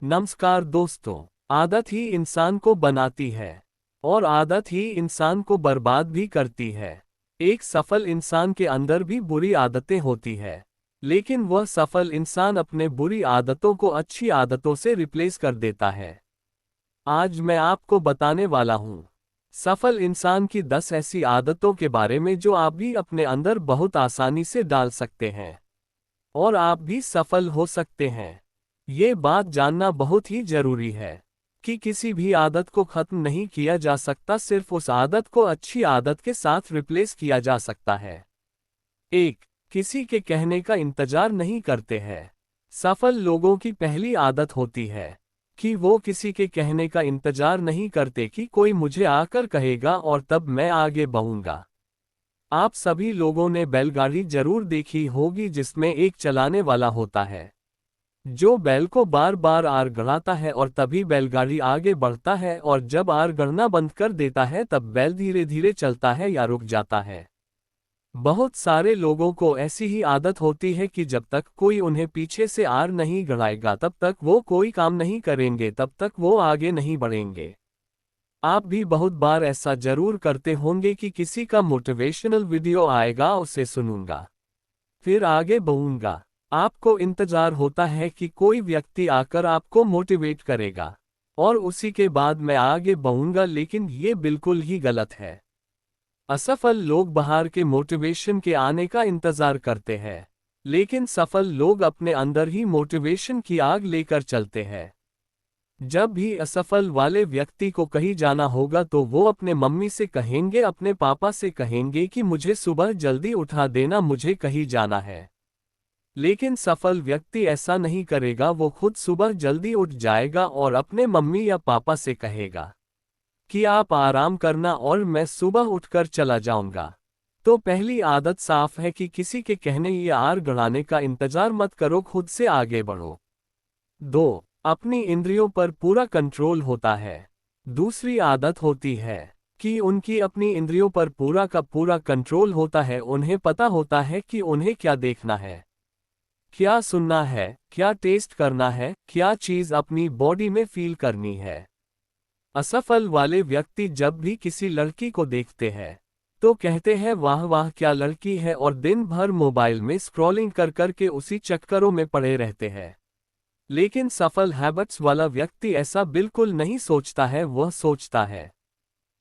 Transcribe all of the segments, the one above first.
नमस्कार दोस्तों। आदत ही इंसान को बनाती है और आदत ही इंसान को बर्बाद भी करती है। एक सफल इंसान के अंदर भी बुरी आदतें होती है, लेकिन वह सफल इंसान अपने बुरी आदतों को अच्छी आदतों से रिप्लेस कर देता है। आज मैं आपको बताने वाला हूँ सफल इंसान की 10 ऐसी आदतों के बारे में जो आप भी अपने अंदर बहुत आसानी से डाल सकते हैं और आप भी सफल हो सकते हैं। ये बात जानना बहुत ही जरूरी है कि किसी भी आदत को खत्म नहीं किया जा सकता, सिर्फ उस आदत को अच्छी आदत के साथ रिप्लेस किया जा सकता है। एक, किसी के कहने का इंतजार नहीं करते हैं। सफल लोगों की पहली आदत होती है कि वो किसी के कहने का इंतजार नहीं करते कि कोई मुझे आकर कहेगा और तब मैं आगे बढ़ूंगा। आप सभी लोगों ने बैलगाड़ी जरूर देखी होगी जिसमें एक चलाने वाला होता है जो बैल को बार बार आर गड़ाता है और तभी बैलगाड़ी आगे बढ़ता है, और जब आर गड़ना बंद कर देता है तब बैल धीरे धीरे चलता है या रुक जाता है। बहुत सारे लोगों को ऐसी ही आदत होती है कि जब तक कोई उन्हें पीछे से आर नहीं गड़ाएगा तब तक वो कोई काम नहीं करेंगे, तब तक वो आगे नहीं बढ़ेंगे। आप भी बहुत बार ऐसा जरूर करते होंगे कि किसी का मोटिवेशनल वीडियो आएगा, उसे सुनूंगा, फिर आगे बढ़ूंगा। आपको इंतजार होता है कि कोई व्यक्ति आकर आपको मोटिवेट करेगा और उसी के बाद मैं आगे बढ़ूंगा, लेकिन ये बिल्कुल ही गलत है। असफल लोग बाहर के मोटिवेशन के आने का इंतजार करते हैं, लेकिन सफल लोग अपने अंदर ही मोटिवेशन की आग लेकर चलते हैं। जब भी असफल वाले व्यक्ति को कहीं जाना होगा तो वो अपने मम्मी से कहेंगे, अपने पापा से कहेंगे कि मुझे सुबह जल्दी उठा देना, मुझे कहीं जाना है। लेकिन सफल व्यक्ति ऐसा नहीं करेगा, वो खुद सुबह जल्दी उठ जाएगा और अपने मम्मी या पापा से कहेगा कि आप आराम करना और मैं सुबह उठकर चला जाऊंगा। तो पहली आदत साफ है कि किसी के कहने या आर गड़ाने का इंतजार मत करो, खुद से आगे बढ़ो। 2, अपनी इंद्रियों पर पूरा कंट्रोल होता है। दूसरी आदत होती है कि उनकी अपनी इंद्रियों पर पूरा का पूरा कंट्रोल होता है। उन्हें पता होता है कि उन्हें क्या देखना है, क्या सुनना है, क्या टेस्ट करना है, क्या चीज अपनी बॉडी में फील करनी है। असफल वाले व्यक्ति जब भी किसी लड़की को देखते हैं तो कहते हैं वाह वाह क्या लड़की है, और दिन भर मोबाइल में स्क्रॉलिंग कर कर के उसी चक्करों में पड़े रहते हैं। लेकिन सफल हैबिट्स वाला व्यक्ति ऐसा बिल्कुल नहीं सोचता है। वह सोचता है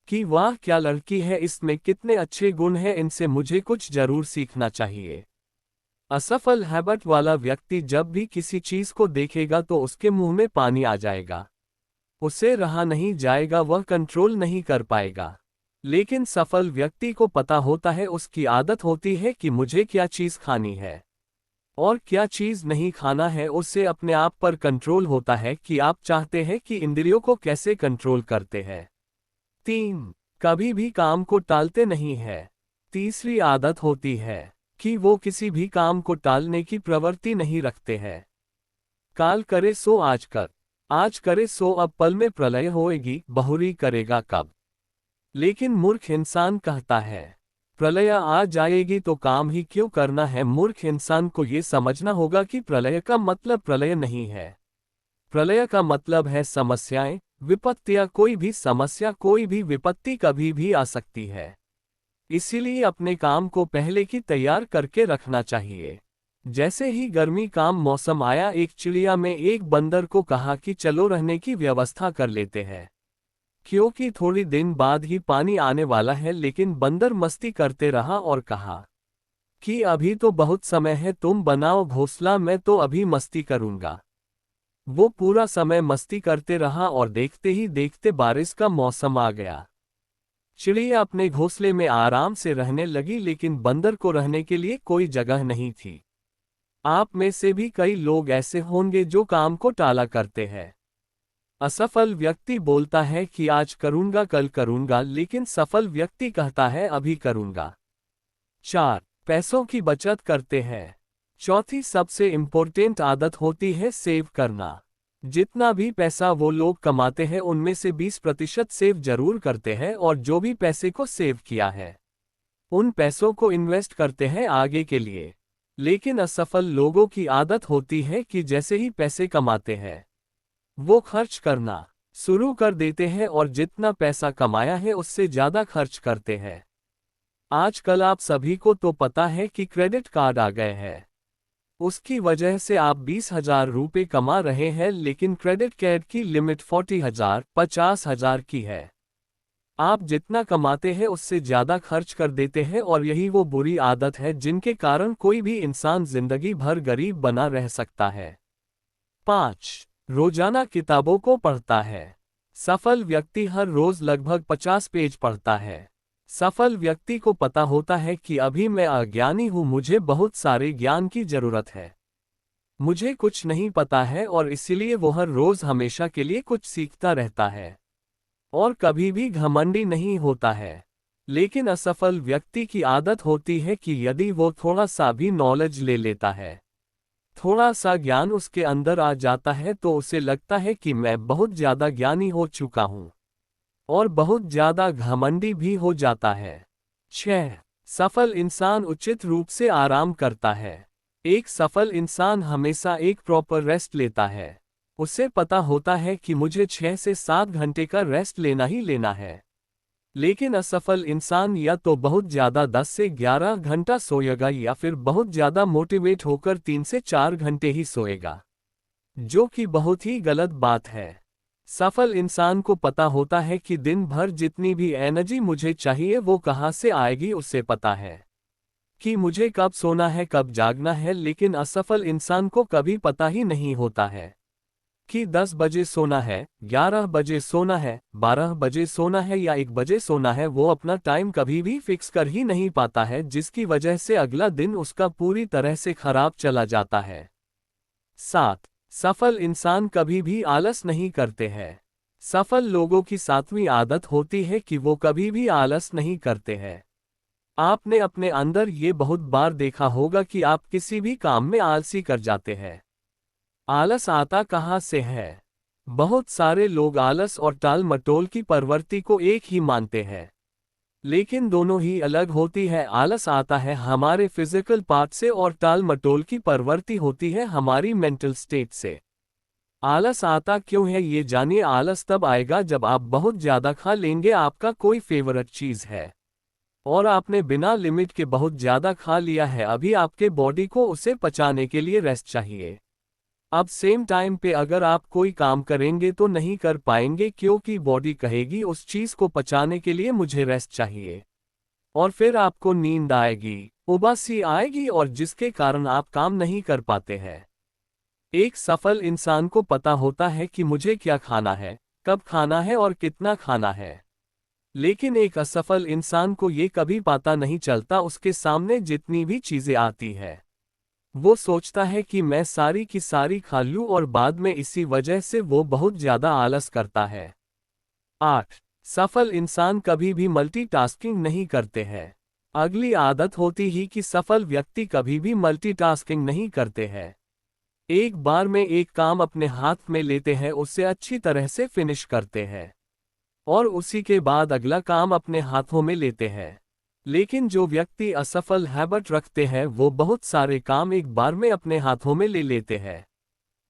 कि वाह क्या लड़की है, इसमें कितने अच्छे गुण हैं, इनसे मुझे कुछ जरूर सीखना चाहिए। असफल हैबिट वाला व्यक्ति जब भी किसी चीज को देखेगा तो उसके मुंह में पानी आ जाएगा, उसे रहा नहीं जाएगा, वह कंट्रोल नहीं कर पाएगा। लेकिन सफल व्यक्ति को पता होता है, उसकी आदत होती है कि मुझे क्या चीज खानी है और क्या चीज नहीं खाना है। उससे अपने आप पर कंट्रोल होता है कि आप चाहते हैं कि इंद्रियों को कैसे कंट्रोल करते हैं। 3, कभी भी काम को टालते नहीं है। तीसरी आदत होती है कि वो किसी भी काम को टालने की प्रवृत्ति नहीं रखते हैं। काल करे सो आज कर, आज करे सो अब पल में प्रलय होएगी, बहुरी करेगा कब। लेकिन मूर्ख इंसान कहता है प्रलय आ जाएगी तो काम ही क्यों करना है। मूर्ख इंसान को ये समझना होगा कि प्रलय का मतलब प्रलय नहीं है। प्रलय का मतलब है समस्याएं, विपत्तियां। कोई भी समस्या, कोई भी विपत्ति कभी भी आ सकती है। इसीलिए अपने काम को पहले की तैयार करके रखना चाहिए। जैसे ही गर्मी का मौसम आया, एक चिड़िया में एक बंदर को कहा कि चलो रहने की व्यवस्था कर लेते हैं, क्योंकि थोड़ी दिन बाद ही पानी आने वाला है। लेकिन बंदर मस्ती करते रहा और कहा कि अभी तो बहुत समय है, तुम बनाओ घोंसला, मैं तो अभी मस्ती करूंगा। वो पूरा समय मस्ती करते रहा और देखते ही देखते बारिश का मौसम आ गया। चिड़िया अपने घोंसले में आराम से रहने लगी, लेकिन बंदर को रहने के लिए कोई जगह नहीं थी। आप में से भी कई लोग ऐसे होंगे जो काम को टाला करते हैं। असफल व्यक्ति बोलता है कि आज करूंगा, कल करूंगा, लेकिन सफल व्यक्ति कहता है अभी करूंगा। 4, पैसों की बचत करते हैं। चौथी सबसे इंपॉर्टेंट आदत होती है सेव करना। जितना भी पैसा वो लोग कमाते हैं उनमें से 20% सेव जरूर करते हैं, और जो भी पैसे को सेव किया है उन पैसों को इन्वेस्ट करते हैं आगे के लिए। लेकिन असफल लोगों की आदत होती है कि जैसे ही पैसे कमाते हैं वो खर्च करना शुरू कर देते हैं और जितना पैसा कमाया है उससे ज़्यादा खर्च करते हैं। आजकल आप सभी को तो पता है कि क्रेडिट कार्ड आ गए हैं। उसकी वजह से आप 20,000 रुपये कमा रहे हैं, लेकिन क्रेडिट कार्ड की लिमिट 40,000, 50,000 की है। आप जितना कमाते हैं उससे ज़्यादा खर्च कर देते हैं और यही वो बुरी आदत है जिनके कारण कोई भी इंसान जिंदगी भर गरीब बना रह सकता है। 5. रोजाना किताबों को पढ़ता है। सफल व्यक्ति हर रोज लगभग 50 पेज पढ़ता है। सफल व्यक्ति को पता होता है कि अभी मैं अज्ञानी हूँ, मुझे बहुत सारे ज्ञान की जरूरत है, मुझे कुछ नहीं पता है, और इसीलिए वो हर रोज हमेशा के लिए कुछ सीखता रहता है और कभी भी घमंडी नहीं होता है। लेकिन असफल व्यक्ति की आदत होती है कि यदि वो थोड़ा सा भी नॉलेज ले लेता है, थोड़ा सा ज्ञान उसके अंदर आ जाता है, तो उसे लगता है कि मैं बहुत ज्यादा ज्ञानी हो चुका हूं, और बहुत ज्यादा घमंडी भी हो जाता है। 6. सफल इंसान उचित रूप से आराम करता है। एक सफल इंसान हमेशा एक प्रॉपर रेस्ट लेता है। उसे पता होता है कि मुझे 6 से 7 घंटे का रेस्ट लेना ही लेना है। लेकिन असफल इंसान या तो बहुत ज्यादा 10 से 11 घंटा सोएगा या फिर बहुत ज्यादा मोटिवेट होकर 3 से 4 घंटे ही सोएगा, जो कि बहुत ही गलत बात है। सफल इंसान को पता होता है कि दिन भर जितनी भी एनर्जी मुझे चाहिए वो कहाँ से आएगी, उसे पता है कि मुझे कब सोना है कब जागना है। लेकिन असफल इंसान को कभी पता ही नहीं होता है कि 10 बजे सोना है, 11 बजे सोना है, 12 बजे सोना है या 1 बजे सोना है। वो अपना टाइम कभी भी फिक्स कर ही नहीं पाता है, जिसकी वजह से अगला दिन उसका पूरी तरह से खराब चला जाता है। 7. सफल इंसान कभी भी आलस नहीं करते हैं। सफल लोगों की 7वीं आदत होती है कि वो कभी भी आलस नहीं करते हैं। आपने अपने अंदर ये बहुत बार देखा होगा कि आप किसी भी काम में आलसी कर जाते हैं। आलस आता कहाँ से है? बहुत सारे लोग आलस और टाल मटोल की प्रवृत्ति को एक ही मानते हैं, लेकिन दोनों ही अलग होती है। आलस आता है हमारे फिजिकल पार्ट से और टाल मटोल की प्रवृत्ति होती है हमारी मेंटल स्टेट से। आलस आता क्यों है ये जानिए। आलस तब आएगा जब आप बहुत ज्यादा खा लेंगे, आपका कोई फेवरेट चीज है और आपने बिना लिमिट के बहुत ज्यादा खा लिया है। अभी आपके बॉडी को उसे पचाने के लिए रेस्ट चाहिए। अब सेम टाइम पे अगर आप कोई काम करेंगे तो नहीं कर पाएंगे, क्योंकि बॉडी कहेगी उस चीज को पचाने के लिए मुझे रेस्ट चाहिए, और फिर आपको नींद आएगी, उबासी आएगी, और जिसके कारण आप काम नहीं कर पाते हैं। एक सफल इंसान को पता होता है कि मुझे क्या खाना है, कब खाना है और कितना खाना है। लेकिन एक असफल इंसान को ये कभी पता नहीं चलता। उसके सामने जितनी भी चीजें आती है वो सोचता है कि मैं सारी की सारी खा लूं, और बाद में इसी वजह से वो बहुत ज्यादा आलस करता है। 8. सफल इंसान कभी भी मल्टीटास्किंग नहीं करते हैं। अगली आदत होती ही कि सफल व्यक्ति कभी भी मल्टीटास्किंग नहीं करते हैं। एक बार में एक काम अपने हाथ में लेते हैं, उसे अच्छी तरह से फिनिश करते हैं और उसी के बाद अगला काम अपने हाथों में लेते हैं। लेकिन जो व्यक्ति असफल हैबिट रखते हैं वो बहुत सारे काम एक बार में अपने हाथों में ले लेते हैं,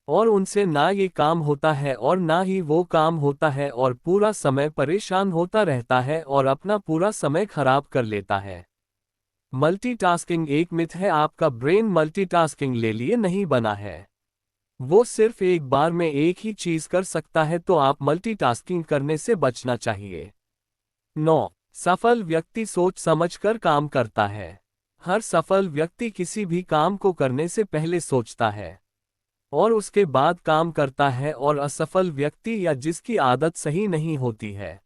और उनसे ना ये काम होता है और ना ही वो काम होता है, और पूरा समय परेशान होता रहता है और अपना पूरा समय खराब कर लेता है। मल्टीटास्किंग एक मिथ है। आपका ब्रेन मल्टीटास्किंग ले लिए नहीं बना है, वो सिर्फ एक बार में एक ही चीज कर सकता है, तो आप मल्टीटास्किंग करने से बचना चाहिए। 9. सफल व्यक्ति सोच समझकर काम करता है। हर सफल व्यक्ति किसी भी काम को करने से पहले सोचता है और उसके बाद काम करता है, और असफल व्यक्ति या जिसकी आदत सही नहीं होती है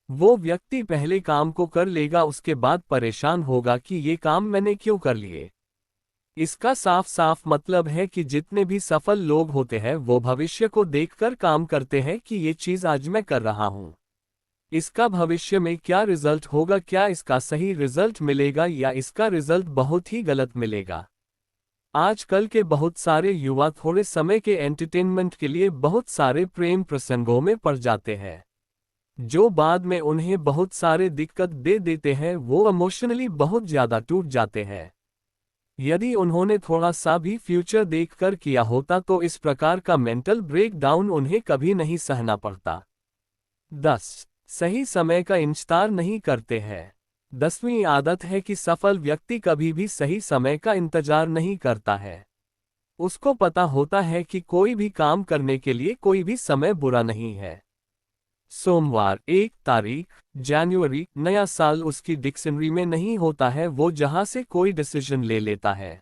वो व्यक्ति पहले काम को कर लेगा, उसके बाद परेशान होगा कि ये काम मैंने क्यों कर लिए। इसका साफ साफ मतलब है कि जितने भी सफल लोग होते हैं वो भविष्य को देखकर काम करते हैं कि ये चीज आज मैं कर रहा हूं, इसका भविष्य में क्या रिजल्ट होगा, क्या इसका सही रिजल्ट मिलेगा या इसका रिजल्ट बहुत ही गलत मिलेगा। आजकल के बहुत सारे युवा थोड़े समय के एंटरटेनमेंट के लिए बहुत सारे प्रेम प्रसंगों में पड़ जाते हैं, जो बाद में उन्हें बहुत सारे दिक्कत दे देते हैं। वो इमोशनली बहुत ज्यादा टूट जाते हैं। यदि उन्होंने थोड़ा सा भी फ्यूचर देखकर किया होता तो इस प्रकार का मेंटल ब्रेकडाउन उन्हें कभी नहीं सहना पड़ता। 10. सही समय का इंतजार नहीं करते हैं। 10वीं आदत है कि सफल व्यक्ति कभी भी सही समय का इंतजार नहीं करता है। उसको पता होता है कि कोई भी काम करने के लिए कोई भी समय बुरा नहीं है। सोमवार 1 तारीख जनवरी, नया साल उसकी डिक्शनरी में नहीं होता है, वो जहां से कोई डिसीजन ले लेता है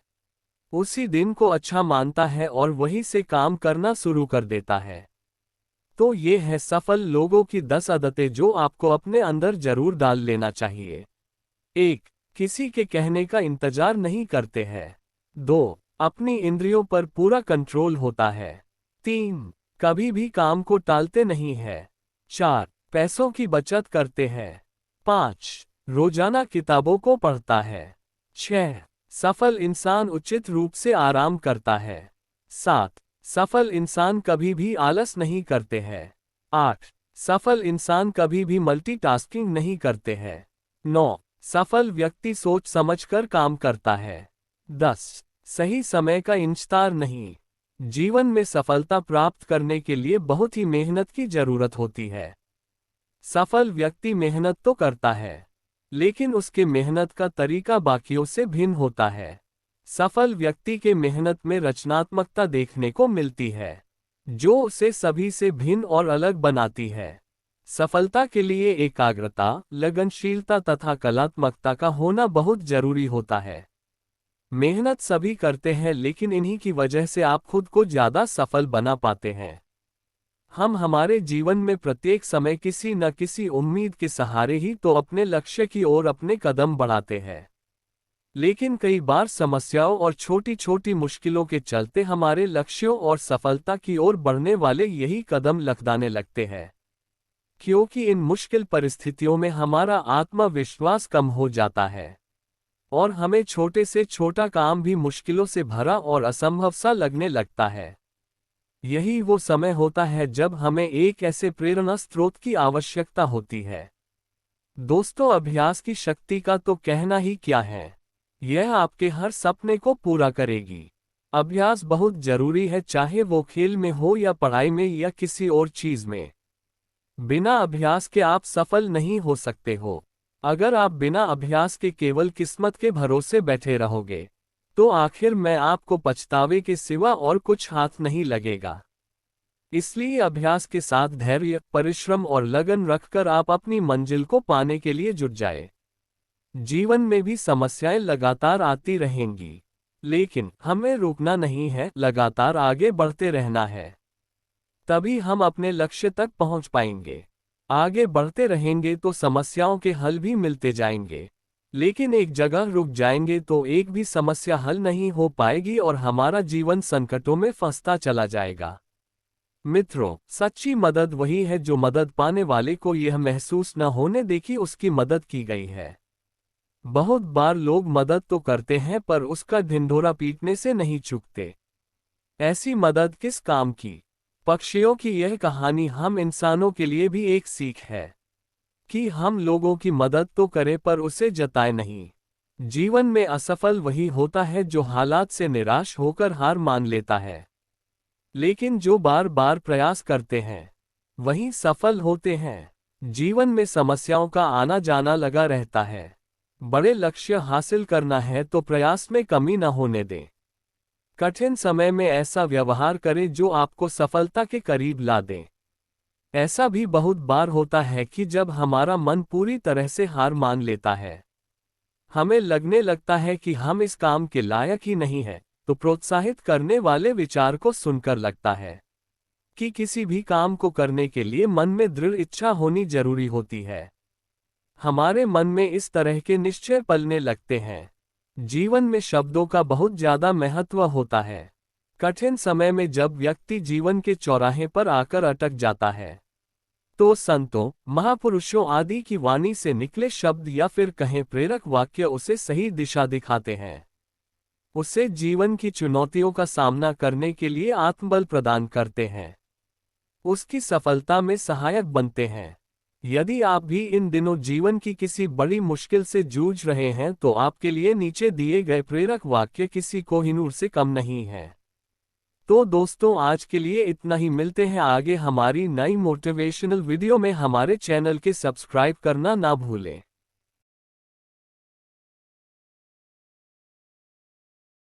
उसी दिन को अच्छा मानता है और वहीं से काम करना शुरू कर देता है। तो ये है सफल लोगों की 10 आदतें जो आपको अपने अंदर जरूर डाल लेना चाहिए। 1. किसी के कहने का इंतजार नहीं करते हैं। 2. अपनी इंद्रियों पर पूरा कंट्रोल होता है। 3. कभी भी काम को टालते नहीं है। 4. पैसों की बचत करते हैं। 5. रोजाना किताबों को पढ़ता है। 6. सफल इंसान उचित रूप से आराम करता है। 7. सफल इंसान कभी भी आलस नहीं करते हैं। 8. सफल इंसान कभी भी मल्टीटास्किंग नहीं करते हैं। 9. सफल व्यक्ति सोच समझकर काम करता है। 10. सही समय का इंतजार नहीं। जीवन में सफलता प्राप्त करने के लिए बहुत ही मेहनत की जरूरत होती है। सफल व्यक्ति मेहनत तो करता है, लेकिन उसके मेहनत का तरीका बाकियों से भिन्न होता है। सफल व्यक्ति के मेहनत में रचनात्मकता देखने को मिलती है, जो उसे सभी से भिन्न और अलग बनाती है। सफलता के लिए एकाग्रता, लगनशीलता तथा कलात्मकता का होना बहुत जरूरी होता है। मेहनत सभी करते हैं, लेकिन इन्हीं की वजह से आप खुद को ज्यादा सफल बना पाते हैं। हम हमारे जीवन में प्रत्येक समय किसी न किसी उम्मीद के सहारे ही तो अपने लक्ष्य की ओर अपने कदम बढ़ाते हैं, लेकिन कई बार समस्याओं और छोटी छोटी मुश्किलों के चलते हमारे लक्ष्यों और सफलता की ओर बढ़ने वाले यही कदम लकदाने लगते हैं, क्योंकि इन मुश्किल परिस्थितियों में हमारा आत्मविश्वास कम हो जाता है और हमें छोटे से छोटा काम भी मुश्किलों से भरा और असंभव सा लगने लगता है। यही वो समय होता है जब हमें एक ऐसे प्रेरणा स्रोत की आवश्यकता होती है। दोस्तों, अभ्यास की शक्ति का तो कहना ही क्या है, यह आपके हर सपने को पूरा करेगी। अभ्यास बहुत जरूरी है, चाहे वो खेल में हो या पढ़ाई में या किसी और चीज में। बिना अभ्यास के आप सफल नहीं हो सकते हो। अगर आप बिना अभ्यास के केवल किस्मत के भरोसे बैठे रहोगे, तो आखिर में आपको पछतावे के सिवा और कुछ हाथ नहीं लगेगा। इसलिए अभ्यास के साथ धैर्य, परिश्रम और लगन रखकर आप अपनी मंजिल को पाने के लिए जुट जाए। जीवन में भी समस्याएं लगातार आती रहेंगी, लेकिन हमें रुकना नहीं है, लगातार आगे बढ़ते रहना है। तभी हम अपने लक्ष्य तक पहुंच पाएंगे। आगे बढ़ते रहेंगे तो समस्याओं के हल भी मिलते जाएंगे, लेकिन एक जगह रुक जाएंगे तो एक भी समस्या हल नहीं हो पाएगी और हमारा जीवन संकटों में फंसता चला जाएगा। मित्रों, सच्ची मदद वही है जो मदद पाने वाले को यह महसूस न होने दे कि उसकी मदद की गई है। बहुत बार लोग मदद तो करते हैं पर उसका ढिंढोरा पीटने से नहीं चूकते। ऐसी मदद किस काम की? पक्षियों की यह कहानी हम इंसानों के लिए भी एक सीख है कि हम लोगों की मदद तो करें पर उसे जताए नहीं। जीवन में असफल वही होता है जो हालात से निराश होकर हार मान लेता है, लेकिन जो बार बार प्रयास करते हैं वही सफल होते हैं। जीवन में समस्याओं का आना जाना लगा रहता है। बड़े लक्ष्य हासिल करना है तो प्रयास में कमी न होने दें। कठिन समय में ऐसा व्यवहार करें जो आपको सफलता के करीब ला दे। ऐसा भी बहुत बार होता है कि जब हमारा मन पूरी तरह से हार मान लेता है, हमें लगने लगता है कि हम इस काम के लायक ही नहीं हैं, तो प्रोत्साहित करने वाले विचार को सुनकर लगता है कि किसी भी काम को करने के लिए मन में दृढ़ इच्छा होनी जरूरी होती है। हमारे मन में इस तरह के निश्चय पलने लगते हैं। जीवन में शब्दों का बहुत ज्यादा महत्व होता है। कठिन समय में जब व्यक्ति जीवन के चौराहे पर आकर अटक जाता है, तो संतों, महापुरुषों आदि की वाणी से निकले शब्द या फिर कहें प्रेरक वाक्य उसे सही दिशा दिखाते हैं, उसे जीवन की चुनौतियों का सामना करने के लिए आत्मबल प्रदान करते हैं, उसकी सफलता में सहायक बनते हैं। यदि आप भी इन दिनों जीवन की किसी बड़ी मुश्किल से जूझ रहे हैं तो आपके लिए नीचे दिए गए प्रेरक वाक्य किसी कोहिनूर से कम नहीं है। तो दोस्तों, आज के लिए इतना ही। मिलते हैं आगे हमारी नई मोटिवेशनल वीडियो में। हमारे चैनल के सब्सक्राइब करना ना भूलें।